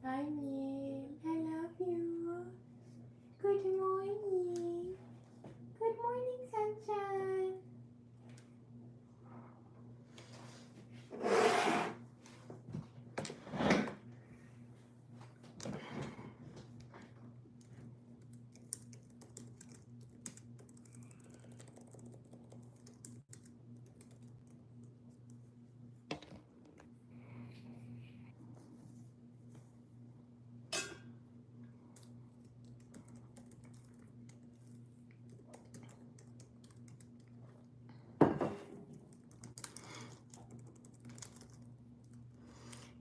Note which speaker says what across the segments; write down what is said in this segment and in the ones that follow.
Speaker 1: Hi, Mim. I love you. Good morning. Good morning, sunshine.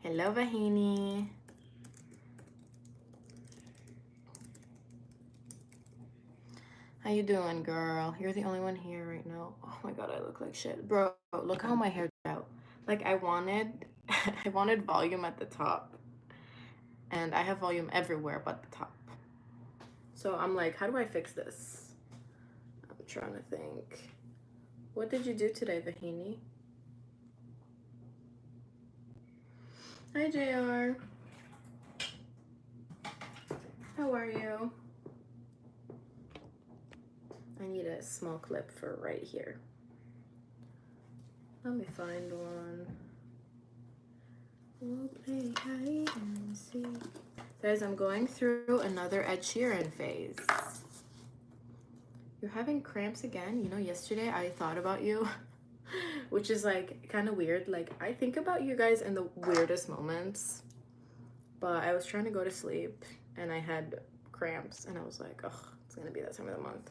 Speaker 1: Hello, Vahini. How you doing, girl? You're the only one here right now. Oh my god, I look like shit. Bro, look how my hair turned out. Like I wanted I wanted volume at the top. And I have volume everywhere but the top. So I'm like, how do I fix this? I'm trying to think. What did you do today, Vahini? Hi, JR. How are you? I need a small clip for right here. Let me find one. We'll play hide and seek. Guys, I'm going through another Ed Sheeran phase. You're having cramps again? You know, yesterday I thought about you, which is like kind of weird. Like, I think about you guys in the weirdest moments, but I was trying to go to sleep and I had cramps and I was like, oh, it's gonna be that time of the month.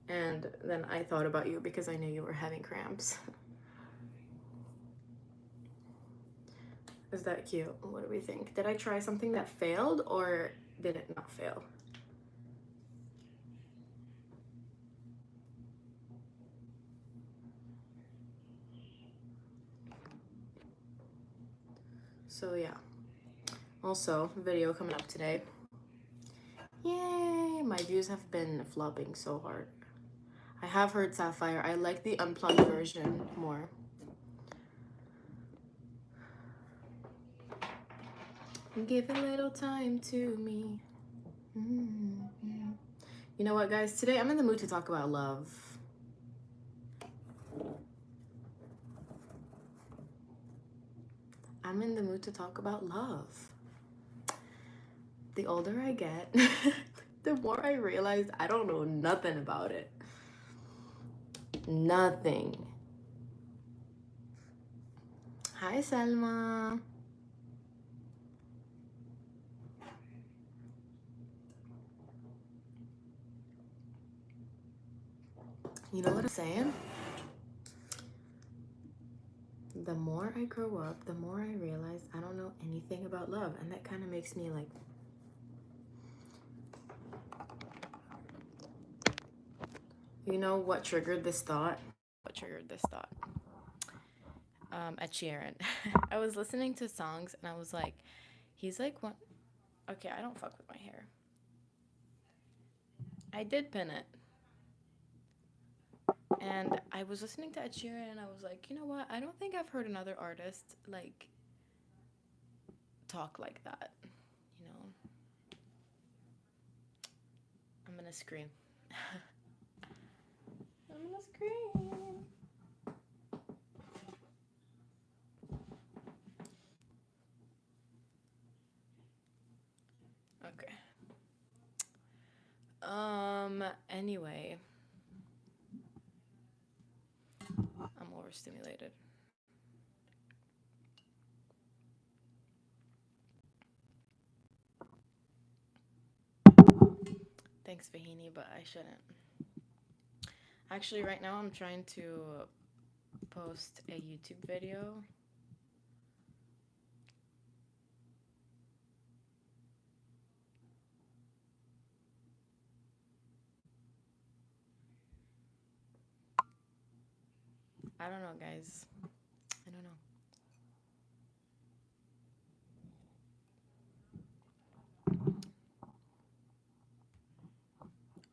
Speaker 1: And then I thought about you because I knew you were having cramps. Is that cute? What do we think? Did I try something that failed or did it not fail? So yeah. Also, video coming up today. Yay! My views have been flopping so hard. I have heard Sapphire. I like the unplugged version more. Give a little time to me. Mm-hmm. You know what, guys? Today I'm in the mood to talk about love. I'm in the mood to talk about love. The older I get, the more I realize I don't know nothing about it. Nothing. Hi, Selma. You know what I'm saying? The more I grow up, the more I realize I don't know anything about love. And that kind of makes me like, you know what triggered this thought? What triggered this thought? Ed Sheeran. I was listening to songs and I was like, he's like one. Okay, I don't fuck with my hair. I did pin it. And I was listening to Ed Sheeran and I was like, you know what? I don't think I've heard another artist like talk like that. You know, I'm gonna scream. I'm gonna scream. Okay. Anyway, I'm overstimulated. Thanks, Vahini, but I shouldn't. Actually, right now I'm trying to post a YouTube video. I don't know, guys. I don't know.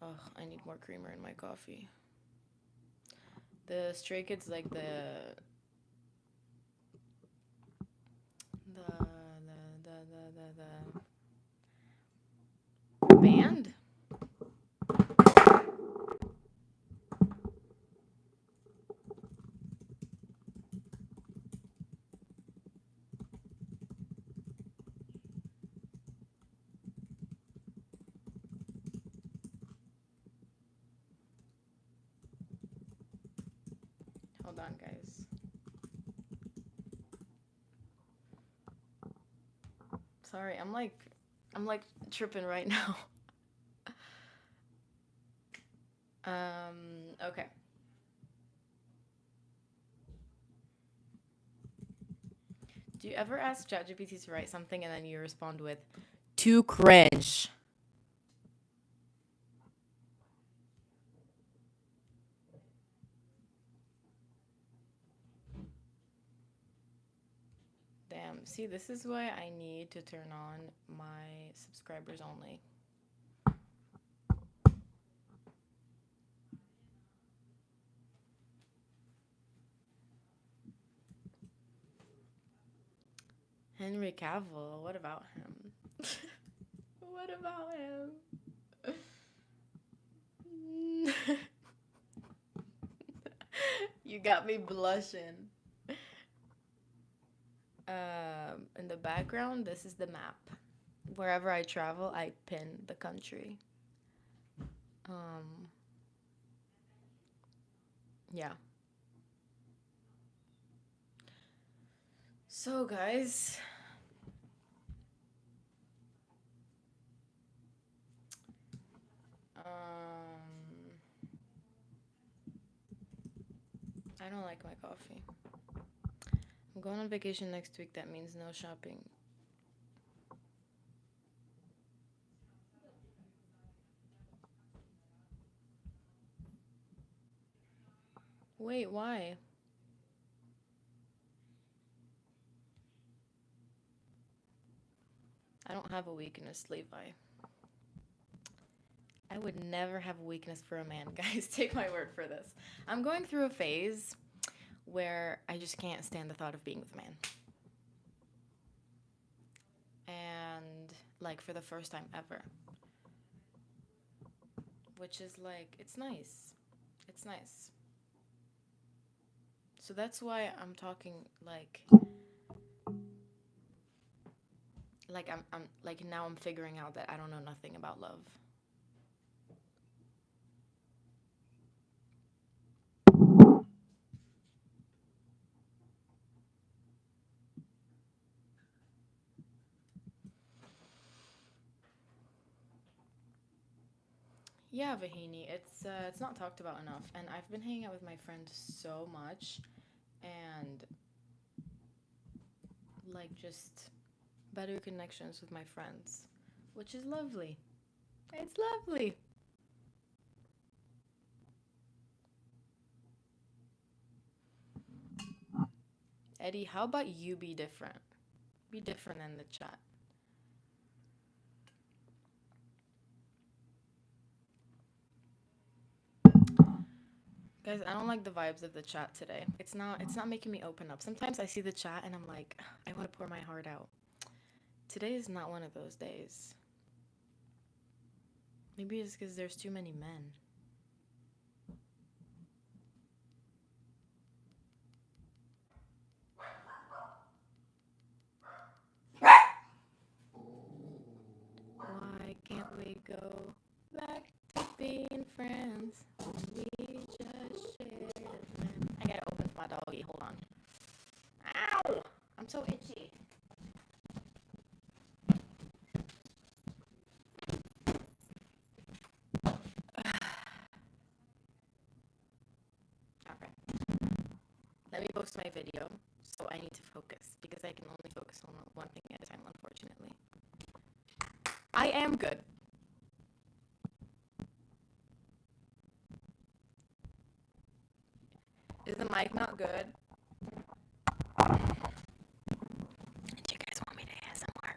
Speaker 1: Ugh, I need more creamer in my coffee. The Stray Kids like the band? Hold on, guys. Sorry, I'm like tripping right now. Okay. Do you ever ask ChatGPT to write something and then you respond with too cringe? Damn. See, this is why I need to turn on my subscribers only. Henry Cavill, what about him? What about him? You got me blushing. In the background, this is the map. Wherever I travel, I pin the country. Yeah. So, guys, I don't like my coffee. I'm going on vacation next week. That means no shopping. Wait, why? I don't have a weakness, Levi. I would never have a weakness for a man, guys. Take my word for this. I'm going through a phase where I just can't stand the thought of being with a man. And, like, for the first time ever. Which is, like, it's nice. It's nice. So that's why I'm talking, I'm like now I'm figuring out that I don't know nothing about love. Yeah, Vahini, it's not talked about enough, and I've been hanging out with my friends so much, and like just better connections with my friends, which is lovely. It's lovely. Eddie, how about you be different? Be different in the chat. Guys, I don't like the vibes of the chat today. It's not making me open up. Sometimes I see the chat and I'm like, I want to pour my heart out. Today is not one of those days. Maybe it's because there's too many men. Why can't we go back to being friends? We just shared a plan. I gotta open for my doggy. Hold on. Ow! I'm so itchy. Alright. Let me post my video. So I need to focus because I can only focus on one thing at a time, unfortunately. I am good. Is the mic not good? Do you guys want me to ASMR?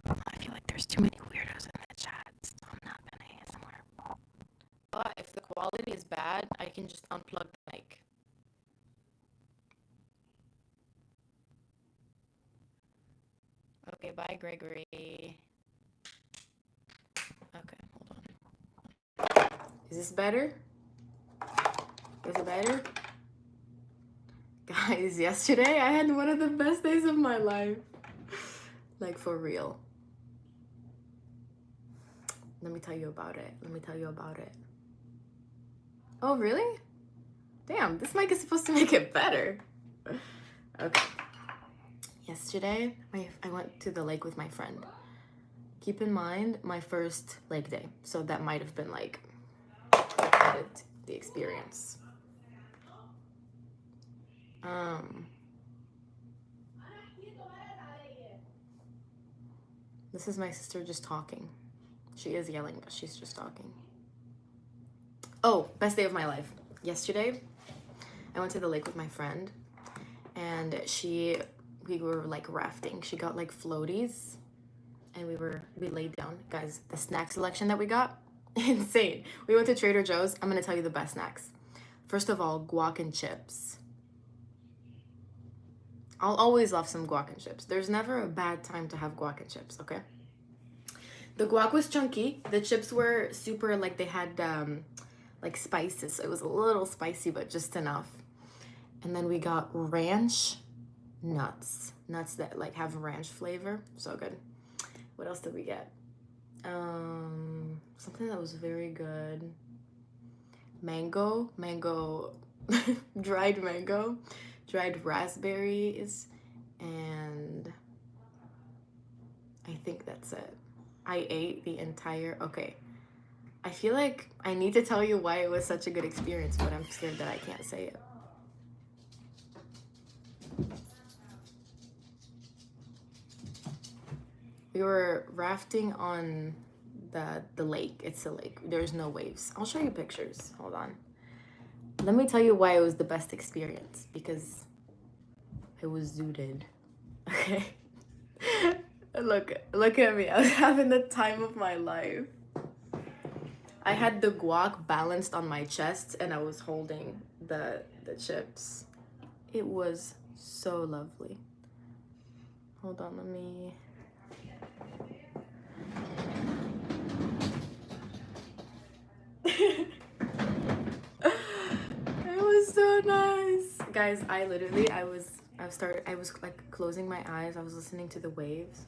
Speaker 1: I feel like there's too many weirdos in the chat, so I'm not gonna ASMR. But if the quality is bad, I can just unplug the mic. Okay, bye, Gregory. Is this better? Is it better? Guys, yesterday I had one of the best days of my life. Like, for real. Let me tell you about it. Let me tell you about it. Oh, really? Damn, this mic is supposed to make it better. Okay. Yesterday, I went to the lake with my friend. Keep in mind, my first lake day. So that might have been like added to the experience. This is my sister just talking. She is yelling, but she's just talking. Oh, best day of my life. Yesterday, I went to the lake with my friend, and we were like rafting. She got like floaties, and we laid down. Guys, the snack selection that we got, insane. We went to Trader Joe's. I'm gonna tell you the best snacks. First of all, guac and chips. I'll always love some guac and chips. There's never a bad time to have guac and chips, okay? The guac was chunky. The chips were super, like, they had like spices. It was a little spicy, but just enough. And then we got ranch nuts. Nuts that like have ranch flavor. So good. What else did we get? Something that was very good. Mango, dried mango, dried raspberries, and I think that's it. I ate the entire, okay. I feel like I need to tell you why it was such a good experience, but I'm scared that I can't say it. We were rafting on the lake. It's a lake. There's no waves. I'll show you pictures. Hold on. Let me tell you why it was the best experience. Because it was zooted. Okay? Look at me. I was having the time of my life. I had the guac balanced on my chest and I was holding the chips. It was so lovely. Hold on, let me... It was so nice. Guys, I was like closing my eyes. I was listening to the waves.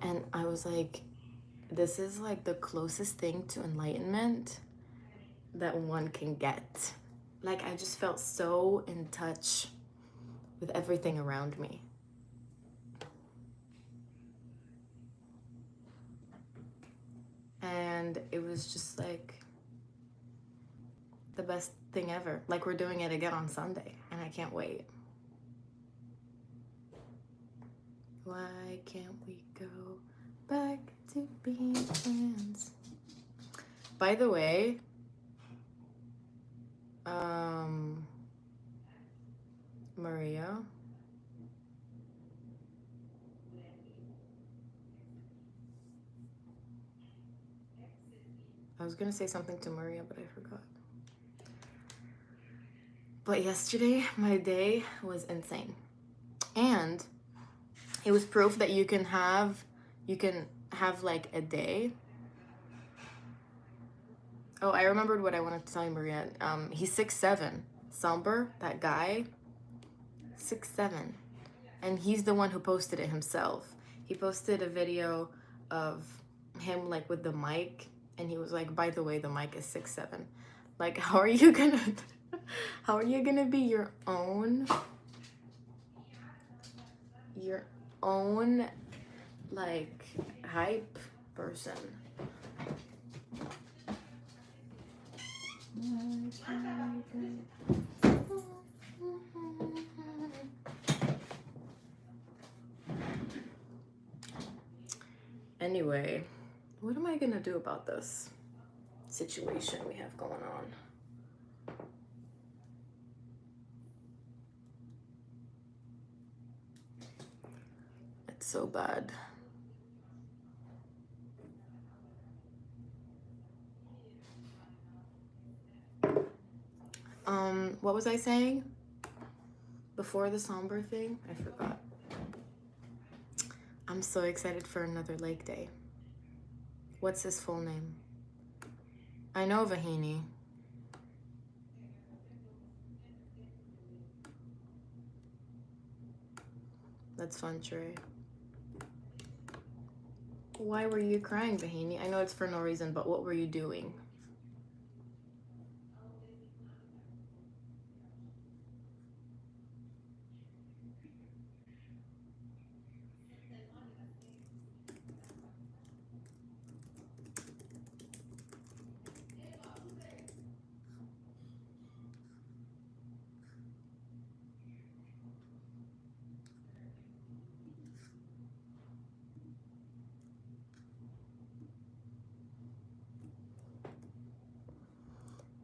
Speaker 1: And I was like, this is like the closest thing to enlightenment that one can get. Like, I just felt so in touch with everything around me. And it was just like the best thing ever. Like, we're doing it again on Sunday, and I can't wait. Why can't we go back to being friends? By the way, Maria, I was gonna say something to Maria, but I forgot. But yesterday, my day was insane. And it was proof that you can have like a day. Oh, I remembered what I wanted to tell you, Maria. He's 6'7". Somber, that guy, 6'7". And he's the one who posted it himself. He posted a video of him like with the mic, and he was like, by the way, the mic is 6'7". Like, how are you gonna be your own like hype person? Anyway, what am I gonna do about this situation we have going on? It's so bad. What was I saying before the somber thing? I forgot. I'm so excited for another lake day. What's his full name? I know Vahini. That's fun, Trey. Why were you crying, Vahini? I know it's for no reason, but what were you doing?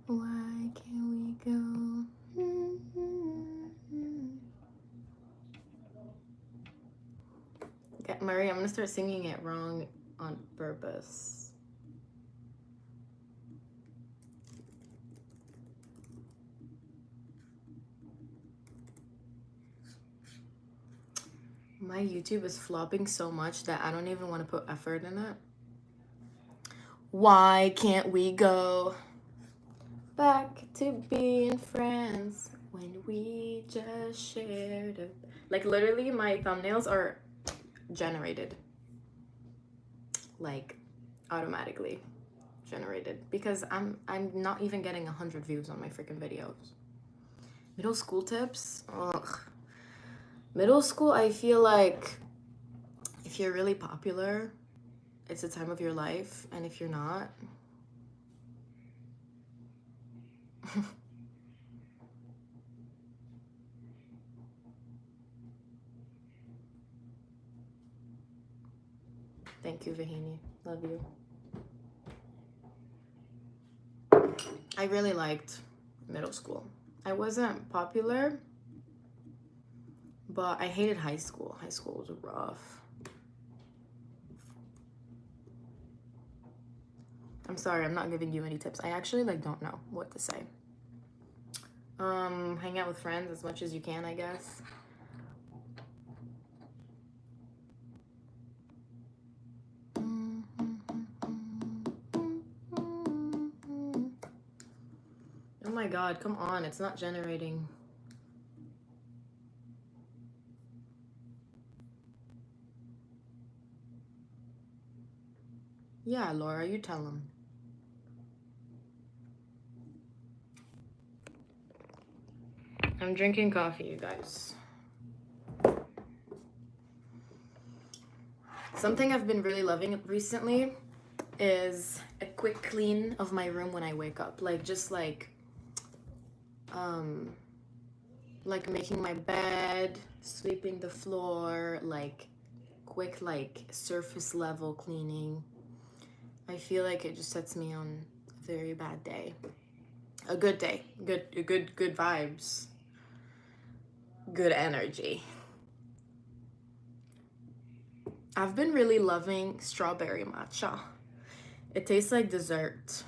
Speaker 1: Why can't we go? Okay, Murray, I'm gonna start singing it wrong on purpose. My YouTube is flopping so much that I don't even want to put effort in it. Why can't we go back to being friends when we just shared it? Like literally my thumbnails are generated. Like automatically generated because I'm not even getting 100 views on my freaking videos. Middle school tips? Ugh. Middle school, I feel like if you're really popular, it's the time of your life, and if you're not, thank you, Vahini. Love you. I really liked middle school. I wasn't popular, but I hated high school. High school was rough. I'm sorry, I'm not giving you any tips. I actually don't know what to say. Hang out with friends as much as you can, I guess. Oh my god, come on, it's not generating. Yeah, Laura, you tell them. I'm drinking coffee, you guys. Something I've been really loving recently is a quick clean of my room when I wake up. Just making my bed, sweeping the floor, quick surface level cleaning. I feel like it just sets me on a very bad day. A good day. Good vibes. Good energy. I've been really loving strawberry matcha. It tastes like dessert.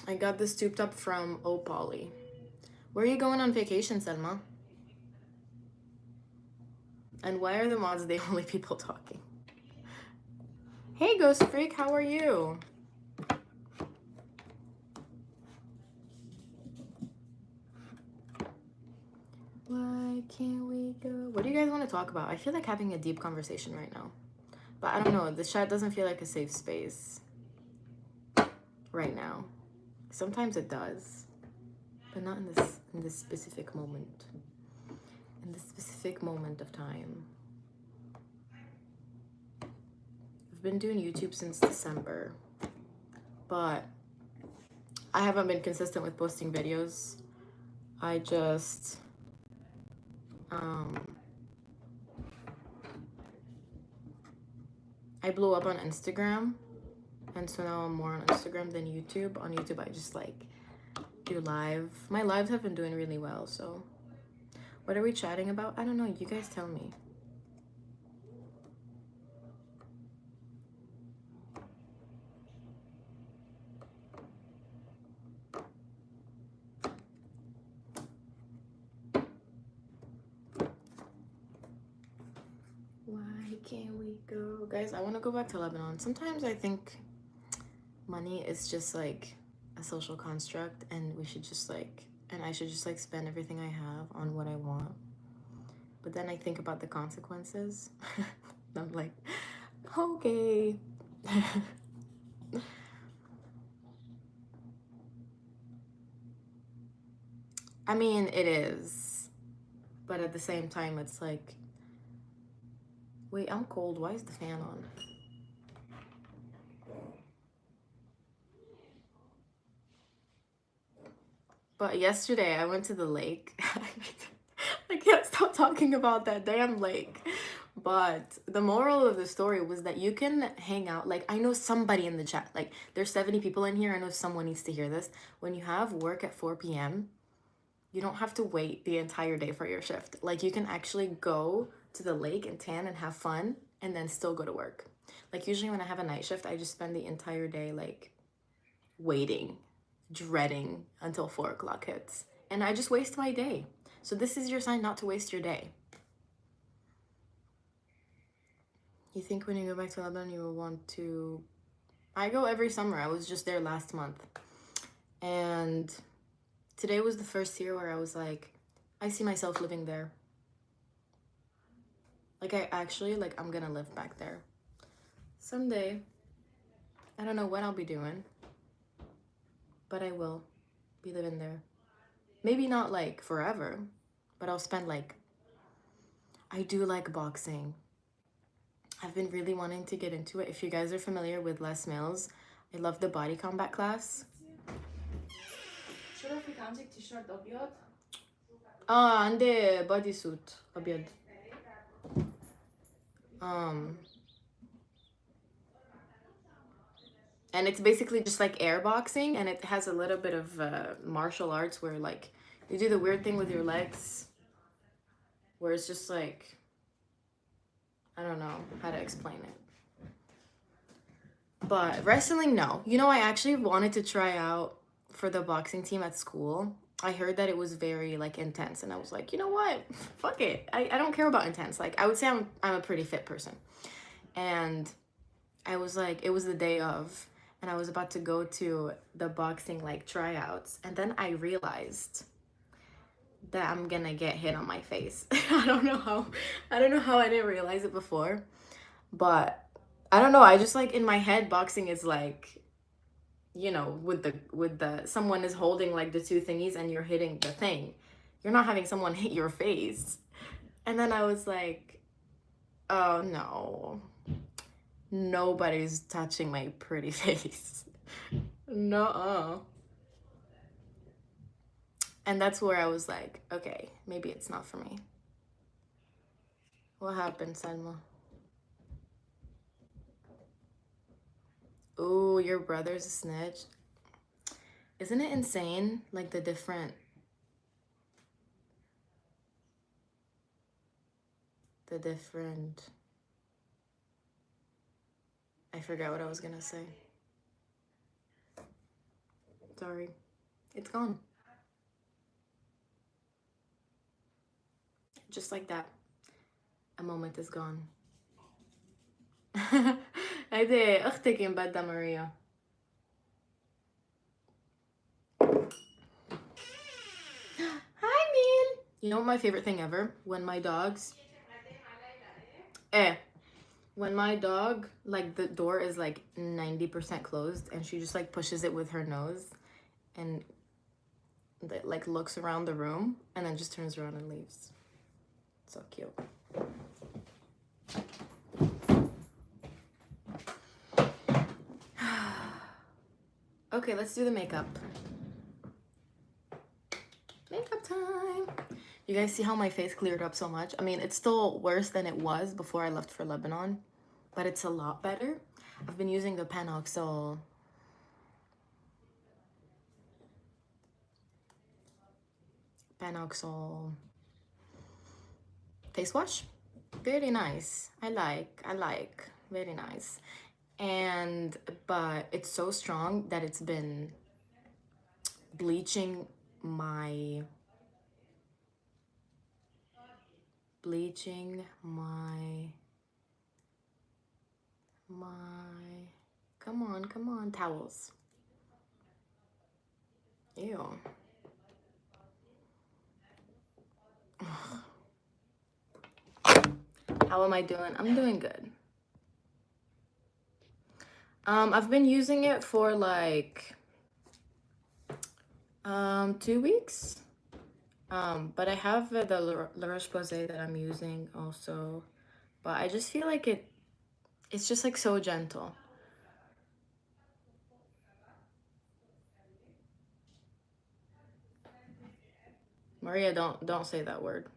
Speaker 1: I got this tubed up from Opali. Where are you going on vacation, Selma? And why are the mods the only people talking? Hey, Ghost Freak, how are you? Why can't we go? What do you guys want to talk about? I feel like having a deep conversation right now. But I don't know, the chat doesn't feel like a safe space right now. Sometimes it does, but not in this specific moment. In this specific moment of time. I've been doing YouTube since December, but I haven't been consistent with posting videos. I just I blew up on Instagram, and so now I'm more on Instagram than YouTube. On YouTube, I just do live. My lives have been doing really well, so what are we chatting about? I don't know, you guys tell me. Why can't we go? Guys, I want to go back to Lebanon. Sometimes I think money is just like a social construct, and we should just like, and I should just like spend everything I have on what I want. But then I think about the consequences. I'm like, okay. I mean, it is. But at the same time, it's like, wait, I'm cold. Why is the fan on? But yesterday I went to the lake. I can't stop talking about that damn lake. But the moral of the story was that you can hang out. Like, I know somebody in the chat, like, there's 70 people in here. I know someone needs to hear this. When you have work at 4 p.m., you don't have to wait the entire day for your shift. Like, you can actually go to the lake and tan and have fun and then still go to work. Like, usually when I have a night shift, I just spend the entire day, like, waiting, dreading until 4 o'clock hits. And I just waste my day. So this is your sign not to waste your day. You think when you go back to Lebanon, you will want to... I go every summer. I was just there last month. And today was the first year where I was like, I see myself living there. Like, I actually, like, I'm gonna live back there. Someday. I don't know what I'll be doing, but I will be living there. Maybe not, like, forever, but I'll spend, like... I do like boxing. I've been really wanting to get into it. If you guys are familiar with Les Mills, I love the body combat class. عندي body suit أبيض. And it's basically just like air boxing, and it has a little bit of martial arts where like you do the weird thing with your legs where it's just like, I don't know how to explain it. But wrestling, no. You know, I actually wanted to try out for the boxing team at school. I heard that it was very like intense, and I was like, you know what? Fuck it. I don't care about intense. Like, I would say I'm a pretty fit person. And I was like, it was the day of, and I was about to go to the boxing like tryouts, and then I realized that I'm gonna get hit on my face. I don't know how I didn't realize it before, but I don't know, I just like in my head boxing is like, you know, with the someone is holding like the two thingies and you're hitting the thing. You're not having someone hit your face. And then I was like, oh no. Nobody's touching my pretty face. No. And that's where I was like, okay, maybe it's not for me. What happened, Salma? Ooh, your brother's a snitch. Isn't it insane? Like the different... I forgot what I was gonna say. Sorry. It's gone. Just like that. A moment is gone. هيدي اختك مبدا ماريا. Hi, Neil. You know what my favorite thing ever? When my dogs... when my dog, like, the door is like 90% closed and she just like pushes it with her nose and like looks around the room and then just turns around and leaves. So cute. Okay, let's do the makeup. Makeup time. You guys see how my face cleared up so much? I mean, it's still worse than it was before I left for Lebanon, but it's a lot better. I've been using the Panoxyl face wash. Very nice. I like. Very nice. But it's so strong that it's been bleaching my come on towels. Ew. How am I doing? I'm doing good. I've been using it for like 2 weeks. But I have the La Roche-Posay that I'm using also. But I just feel like it's just like so gentle. Maria, don't say that word.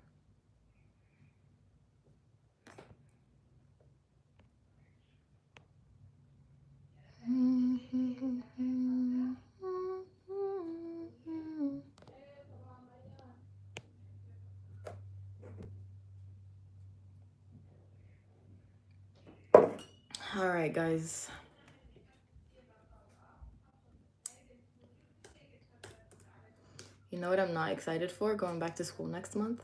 Speaker 1: All right, guys. You know what I'm not excited for? Going back to school next month.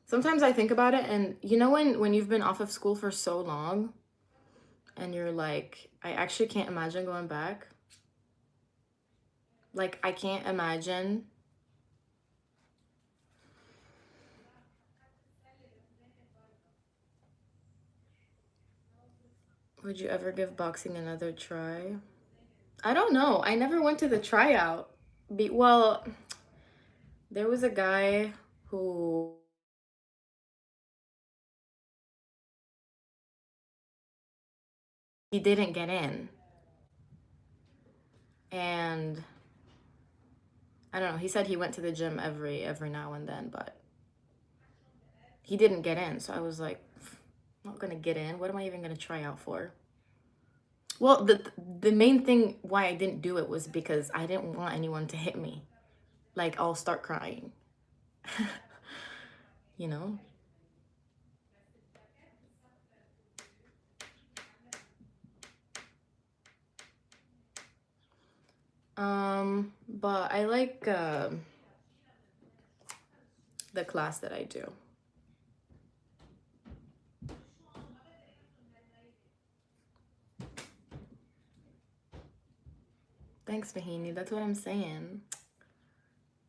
Speaker 1: Sometimes I think about it, and you know when you've been off of school for so long and you're like, I actually can't imagine going back. Like, I can't imagine. Would you ever give boxing another try? I don't know. I never went to the tryout. Well, there was a guy who he didn't get in. And I don't know, he said he went to the gym every now and then, but he didn't get in. So I was like, I'm not gonna get in. What am I even gonna try out for? Well, the main thing why I didn't do it was because I didn't want anyone to hit me. Like, I'll start crying. You know? But I like the class that I do. Thanks, Mahini. That's what I'm saying.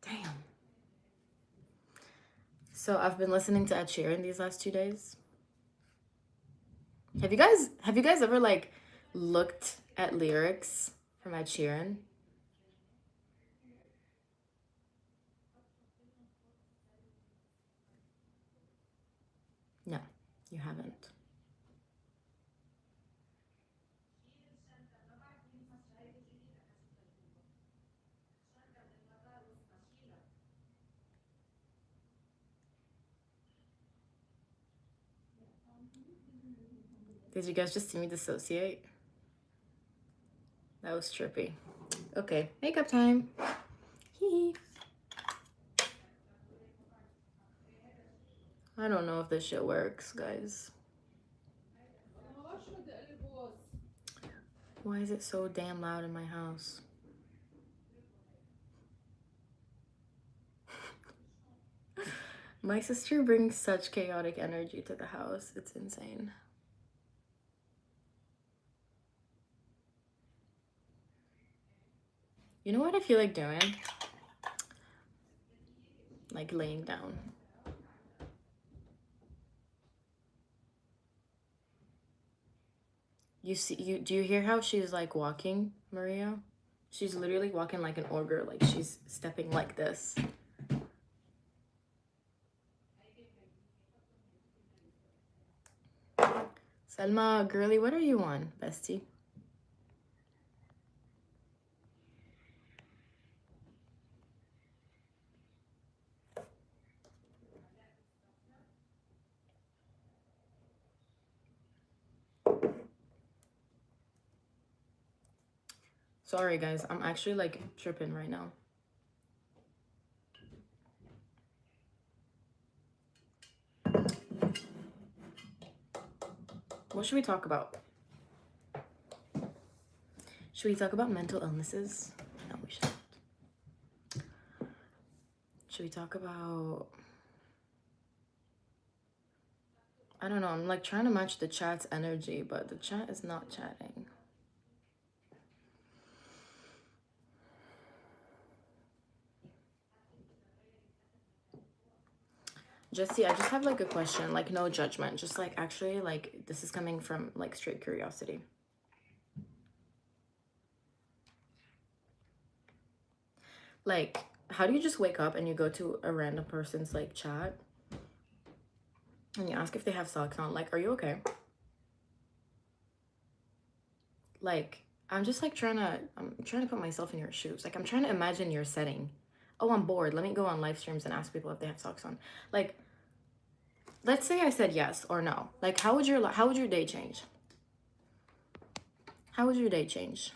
Speaker 1: Damn. So I've been listening to Ed Sheeran these last 2 days. Have you guys ever like looked at lyrics from Ed Sheeran? No, you haven't. Did you guys just see me dissociate? That was trippy. Okay, makeup time. Hee. I don't know if this shit works, guys. Why is it so damn loud in my house? My sister brings such chaotic energy to the house. It's insane. You know what I feel like doing? Like laying down. Do you hear how she's like walking, Maria? She's literally walking like an ogre, like she's stepping like this. Selma, girly, what are you on, bestie? Sorry, guys. I'm actually like tripping right now. What should we talk about? Should we talk about mental illnesses? No, we shouldn't. Should we talk about... I don't know. I'm like trying to match the chat's energy, but the chat is not chatting. Jesse, I just have like a question, like no judgment, just like actually like this is coming from like straight curiosity. Like, how do you just wake up and you go to a random person's like chat and you ask if they have socks on? Like, are you okay? Like, I'm just like I'm trying to put myself in your shoes. Like, I'm trying to imagine your setting. Oh, I'm bored. Let me go on live streams and ask people if they have socks on. Like, let's say I said yes or no. Like, how would your day change? How would your day change?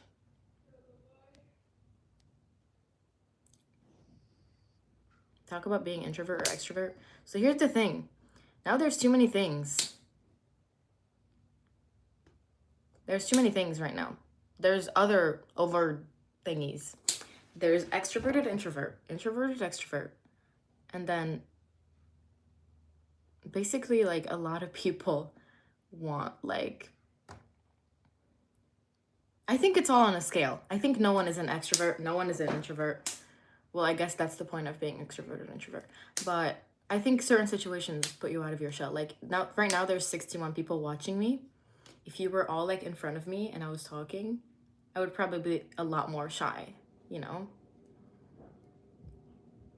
Speaker 1: Talk about being introvert or extrovert. So here's the thing. Now there's too many things. There's too many things right now. There's other over thingies. There's extroverted introvert, introverted extrovert. And then basically like a lot of people want like, I think it's all on a scale. I think no one is an extrovert, no one is an introvert. Well, I guess that's the point of being extroverted introvert. But I think certain situations put you out of your shell. Like now, right now there's 61 people watching me. If you were all like in front of me and I was talking, I would probably be a lot more shy, you know?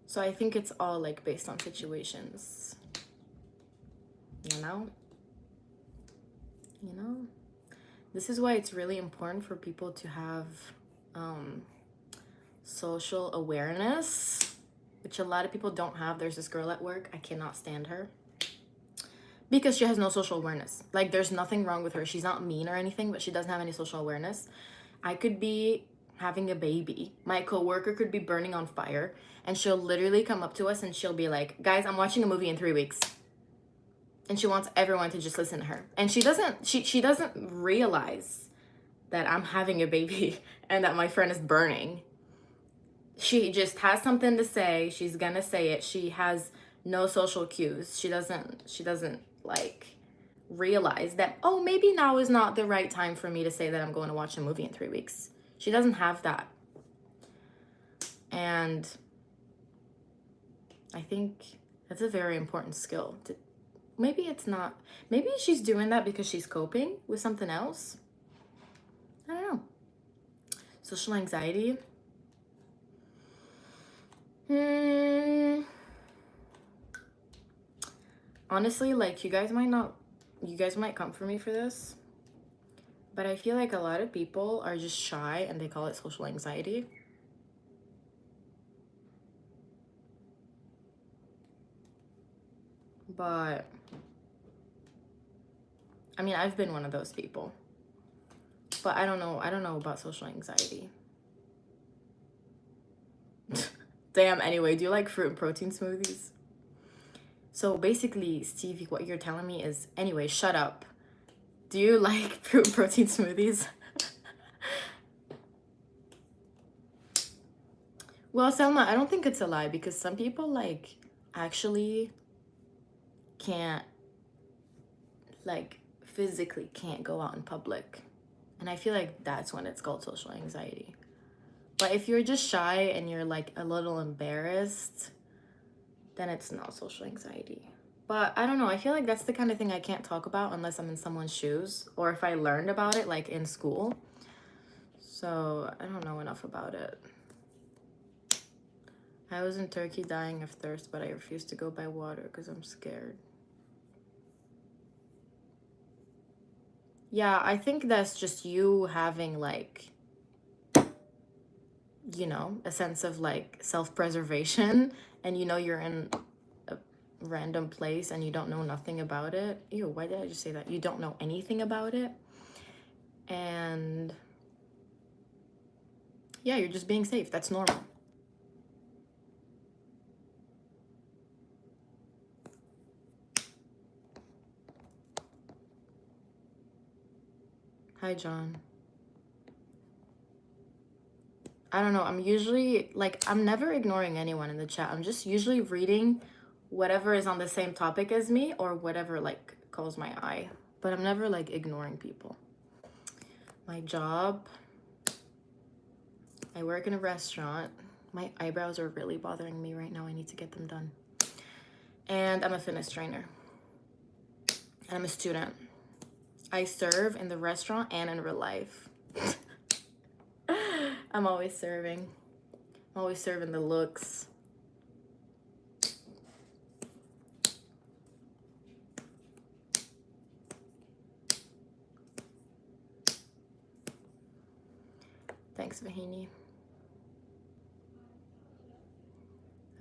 Speaker 1: So I think it's all like based on situations, you know? You know? This is why it's really important for people to have social awareness, which a lot of people don't have. There's this girl at work, I cannot stand her because she has no social awareness. Like there's nothing wrong with her. She's not mean or anything, but she doesn't have any social awareness. I could be having a baby. My coworker could be burning on fire and she'll literally come up to us and she'll be like, guys, I'm watching a movie in 3 weeks. And she wants everyone to just listen to her. And she doesn't realize that I'm having a baby and that my friend is burning. She just has something to say. She's gonna say it. She has no social cues. She doesn't like realize that, oh, maybe now is not the right time for me to say that I'm going to watch a movie in 3 weeks. She doesn't have that. And I think that's a very important skill. Maybe it's not. Maybe she's doing that because she's coping with something else. I don't know. Social anxiety. Honestly, like you guys might come for me for this, but I feel like a lot of people are just shy and they call it social anxiety. But I mean, I've been one of those people. But I don't know about social anxiety. Damn, anyway, do you like fruit and protein smoothies? So basically, Stevie, what you're telling me is, anyway, shut up. Do you like fruit and protein smoothies? Well, Selma, I don't think it's a lie because some people like actually can't, like physically can't go out in public. And I feel like that's when it's called social anxiety. But if you're just shy and you're like a little embarrassed, then it's not social anxiety. But I don't know, I feel like that's the kind of thing I can't talk about unless I'm in someone's shoes or if I learned about it like in school. So I don't know enough about it. I was in Turkey dying of thirst, but I refused to go buy water because I'm scared. Yeah, I think that's just you having like, you know, a sense of like self-preservation and you know you're in a random place and you don't know nothing about it. Ew, why did I just say that? You don't know anything about it. And yeah, you're just being safe. That's normal. Hi, John. I don't know. I'm usually like, I'm never ignoring anyone in the chat. I'm just usually reading whatever is on the same topic as me or whatever like calls my eye. But I'm never like ignoring people. My job, I work in a restaurant. My eyebrows are really bothering me right now. I need to get them done. And I'm a fitness trainer. And I'm a student. I serve in the restaurant and in real life. I'm always serving. I'm always serving the looks. Thanks, Vahini.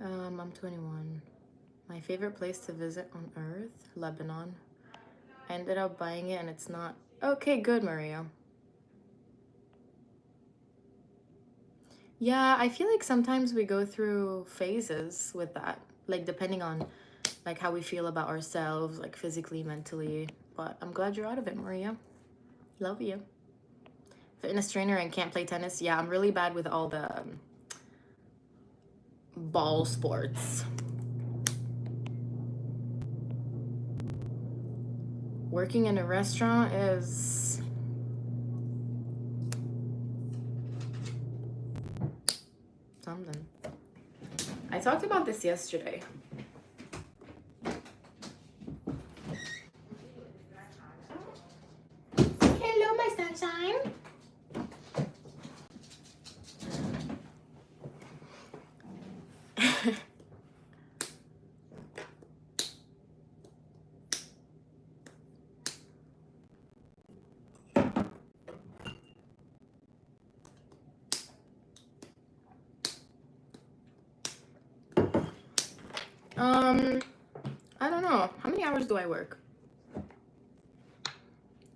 Speaker 1: I'm 21. My favorite place to visit on earth, Lebanon. I ended up buying it and it's not. Okay, good, Maria. Yeah, I feel like sometimes we go through phases with that, like depending on like how we feel about ourselves, like physically, mentally. But I'm glad you're out of it, Maria. Love you. Fitness trainer and can't play tennis. Yeah, I'm really bad with all the ball sports. Working in a restaurant is something. I talked about this yesterday. Hello, my sunshine. I don't know. How many hours do I work?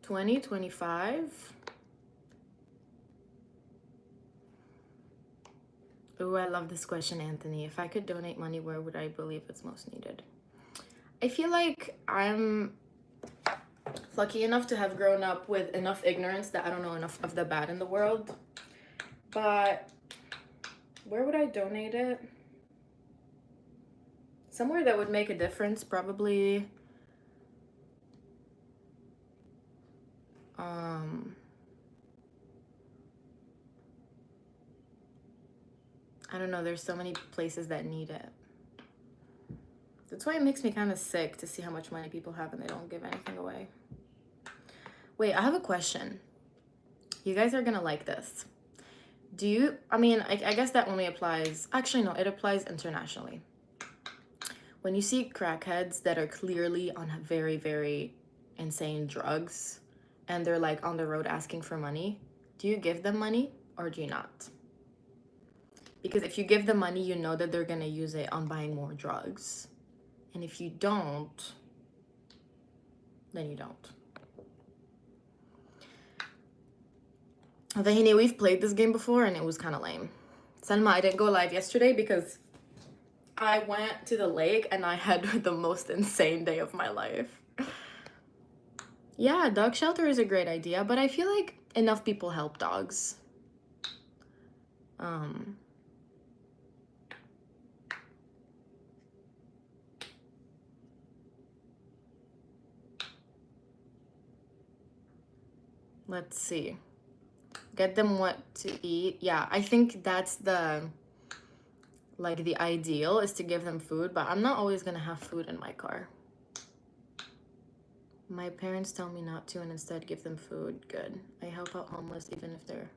Speaker 1: 20, 25? Oh, I love this question, Anthony. If I could donate money, where would I believe it's most needed? I feel like I'm lucky enough to have grown up with enough ignorance that I don't know enough of the bad in the world. But where would I donate it? Somewhere that would make a difference, probably. I don't know, there's so many places that need it. That's why it makes me kind of sick to see how much money people have and they don't give anything away. Wait, I have a question. You guys are gonna like this. Do you, I guess that only applies, actually no, it applies internationally. When you see crackheads that are clearly on very, very insane drugs and they're like on the road asking for money, do you give them money or do you not? Because if you give them money, you know that they're gonna use it on buying more drugs. And if you don't, then you don't. Vahini, we've played this game before and it was kind of lame. Salma, I didn't go live yesterday because I went to the lake and I had the most insane day of my life. Yeah, dog shelter is a great idea, but I feel like enough people help dogs. Let's see. Get them what to eat. Yeah, I think that's the ideal is to give them food, but I'm not always gonna have food in my car. My parents tell me not to and instead give them food. Good. I help out homeless even if they're...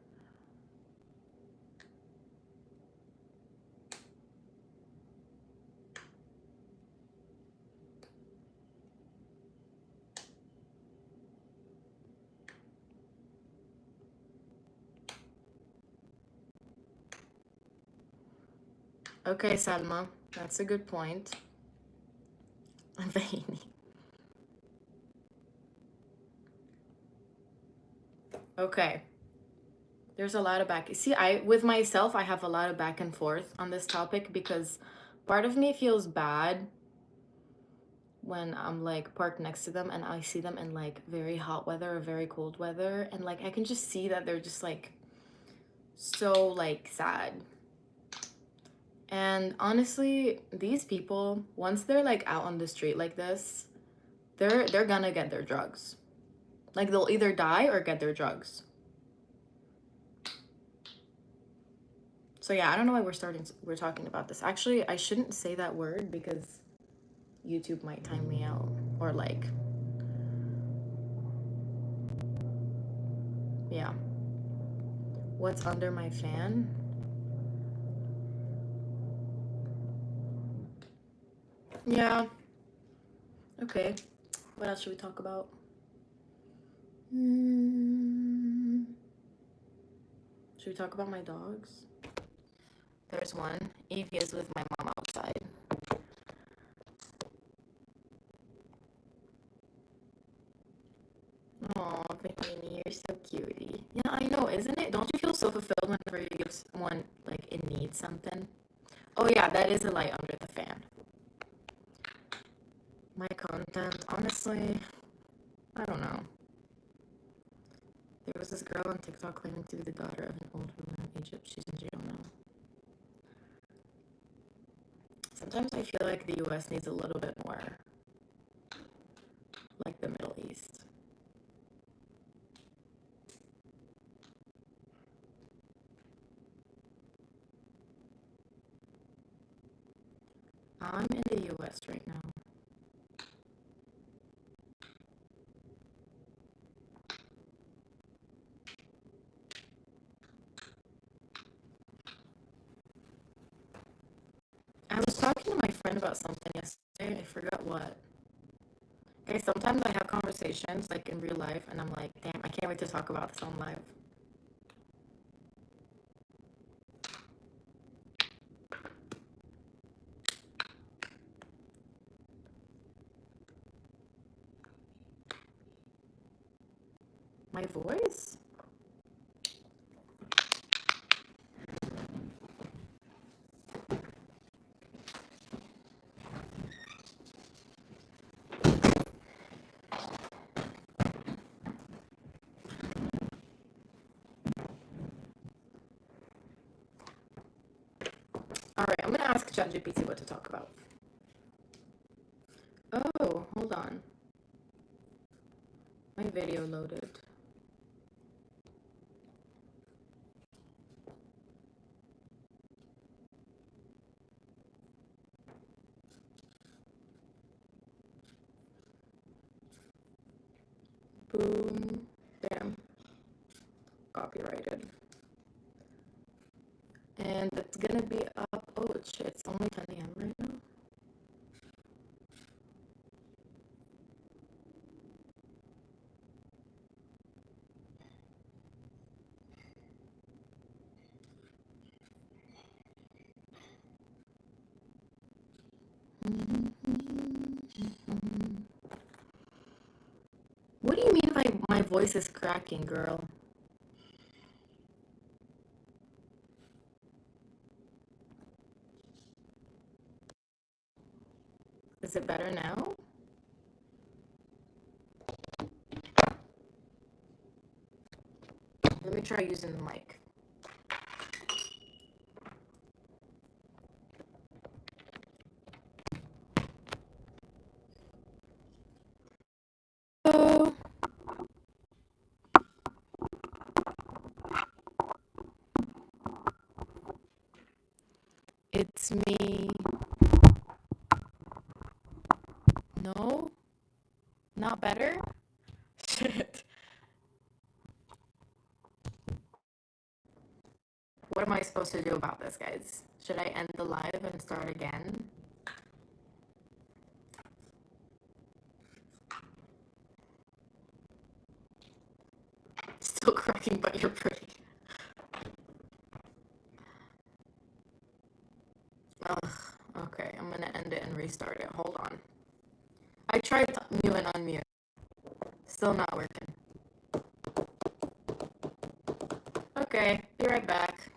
Speaker 1: Okay, Salma, that's a good point. Vahini. Okay. There's a lot of back. See, with myself, I have a lot of back and forth on this topic because part of me feels bad when I'm like parked next to them and I see them in like very hot weather or very cold weather and like I can just see that they're just like so like sad. And honestly, these people, once they're like out on the street like this, they're gonna get their drugs. Like they'll either die or get their drugs. So yeah, I don't know why we're talking about this. Actually, I shouldn't say that word because YouTube might time me out. Or like, yeah. What's under my fan? Yeah. Okay. What else should we talk about? Should we talk about my dogs? There's one. Evie is with my mom outside. Oh, Bikini, you're so cutie. Yeah, I know, isn't it? Don't you feel so fulfilled whenever you give someone, like, it needs something? Oh, yeah, that is a light under the fan. My content, honestly, I don't know. There was this girl on TikTok claiming to be the daughter of an old ruler in Egypt. She's in jail now. Sometimes I feel like the US needs a little bit more like the Middle East. I'm in the US right now. I was talking to my friend about something yesterday. I forgot what. Okay, sometimes I have conversations like in real life and I'm like, damn, I can't wait to talk about this on live. My voice? Alright, I'm gonna ask ChatGPT what to talk about. Oh, hold on. My video loaded. Boom. Bam. Copyrighted. And it's gonna be up. Oh shit, it's only 10 a.m. right now. What do you mean by my voice is cracking, girl? Is it better now? Let me try using the mic. Oh. It's me. No? Not better? Shit. What am I supposed to do about this, guys? Should I end the live and start again? Still cracking, but you're pretty. Ugh. Okay, I'm gonna end it and restart it. Hold on. I tried mute and unmute. Still not working. Okay, be right back.